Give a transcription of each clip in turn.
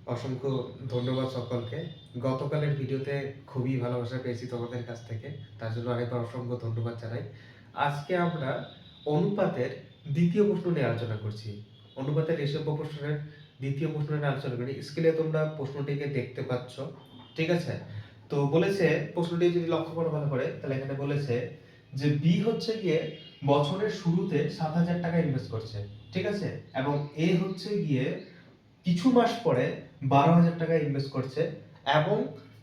অসংখ্য ধন্যবাদ সকলকে। গতকালের ভিডিওতে খুবই ভালোবাসা পেয়েছি তোমাদের কাছ থেকে। তার জন্য আরেকবার অসংখ্য ধন্যবাদ জানাই। আজকে আমরা অনুপাতের ২য় প্রশ্ন নিয়ে আলোচনা করছি। অনুপাতের রেশিও প্রপোর্শনের ২য় প্রশ্ন নিয়ে আলোচনা করি। স্ক্রিনে তোমরা প্রশ্নটিকে দেখতে পাচ্ছ। ঠিক আছে? তো বলেছে, প্রশ্নটি যদি লক্ষ্য করো ভালো করে, তাহলে এখানে বলেছে যে বি হচ্ছে গিয়ে বছরের শুরুতে ৭,০০০ টাকা ইনভেস্ট করছে। ঠিক আছে? এবং এ হচ্ছে গিয়ে কিছু মাস পরে ১২,০০০ টাকা ইনভেস্ট করছে এবং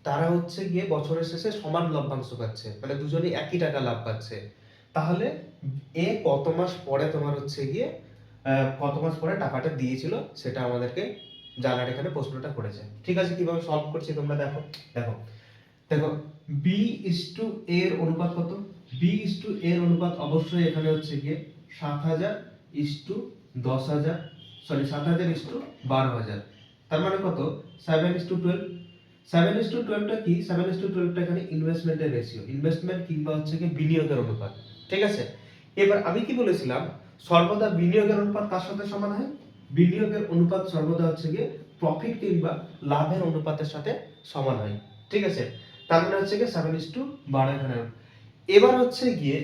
তারা হচ্ছে গিয়ে বছরের শেষে সমান লভ্যাংশ পাচ্ছে, মানে দুজনেই একই টাকা লাভ পাচ্ছে। তাহলে এ কত মাস পরে তোমার হচ্ছে গিয়ে কত মাস পরে টাকাটা দিয়েছিল সেটা আমাদেরকে জানার এখানে প্রশ্নটা করেছে। ঠিক আছে, কিভাবে সলভ করছি তোমরা দেখো। দেখো দেখো বি ইস টু এর অনুপাত কত? বি ইস টু এর অনুপাত অবশ্যই এখানে হচ্ছে গিয়ে ৭,০০০ is to ১০,০০০, sorry ৭,০০০ is to ১২,০০০। তার মানে কত? 7 ইস টু 12। 7 ইস টু 12 টা কি? 7 ইস টু 12 টা এখানে ইনভেস্টমেন্টের রেশিও, ইনভেস্টমেন্ট কিংবা হচ্ছে গিয়ে বিনিয়োগের অনুপাত। ঠিক আছে? এবার আমি কি বলেছিলাম, সর্বদা বিনিয়োগের অনুপাত কার সাথে সমান হয়? বিনিয়োগের অনুপাত সর্বদা হচ্ছে গিয়ে প্রফিট কিংবা লাভের অনুপাতের সাথে সমান হয়। ঠিক আছে? তার মানে হচ্ছে গিয়ে 7:12 এখানে। এবার হচ্ছে গিয়ে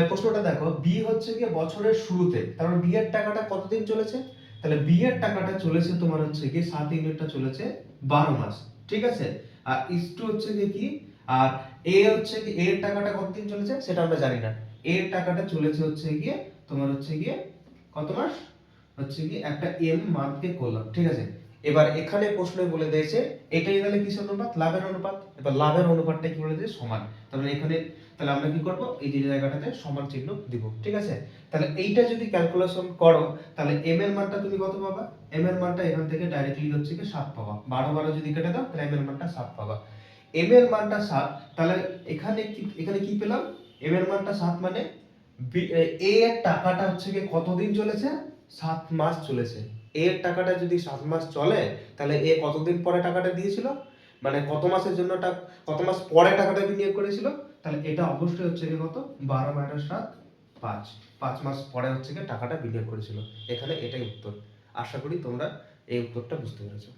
প্রশ্নটা দেখো, বি হচ্ছে গিয়ে বছরের শুরুতে, তার মানে বি এর টাকাটা কতদিন চলেছে? তাহলে বি এর টাকাটা চলেছে তোমার হচ্ছে গিয়ে 7 ইউনিটটা চলেছে 12 মাস। ঠিক আছে? আর ইস টু হচ্ছে গিয়ে কি, আর এ হচ্ছে কি, এর টাকাটা কতদিন চলেছে সেটা আমরা জানি না। এর টাকাটা চলেছে হচ্ছে গিয়ে তোমার হচ্ছে গিয়ে কত মাস? হচ্ছে কি একটা এম মান্থকে করলাম। ঠিক আছে? এবার এখানে প্রশ্নে বলে দিয়েছে এটাই তাহলে কিসের অনুপাত? লাভের অনুপাত। এবার লাভের অনুপাতটা কি বলে দিয়েছে? সমান। তাহলে এখানে তাহলে আমরা কি করব? এই যে জায়গাটাতে সমান চিহ্ন দিব। ঠিক আছে? তাহলে এইটা যদি ক্যালকুলেশন করো তাহলে এম এর মানটা তুমি কত পাবা? এম এর মানটা এখান থেকে ডাইরেক্টলি হচ্ছে কি 7 পাবা। 12 12 যদি কেটে দাও তাহলে এম এর মানটা 7 পাবা। এম এর মানটা 7, তাহলে এখানে কি পেলাম? এম এর মানটা 7 মানে এ এর টাকাটা হচ্ছে কি কতদিন চলেছে? 7 মাস চলেছে। এ এর টাকাটা যদি 7 মাস চলে তাহলে এ কতদিন পরে টাকাটা দিয়েছিল? মানে কত মাসের জন্য কত মাস পরে টাকাটা বিনিয়োগ করেছিল? তাহলে এটা অবশ্যই হচ্ছে কি কত? 12 - 7 5। 5 মাস পরে হচ্ছে কি টাকাটা বিনিয়োগ করেছিল। এখানে এটাই উত্তর। আশা করি তোমরা এই উত্তরটা বুঝতে পেরেছো।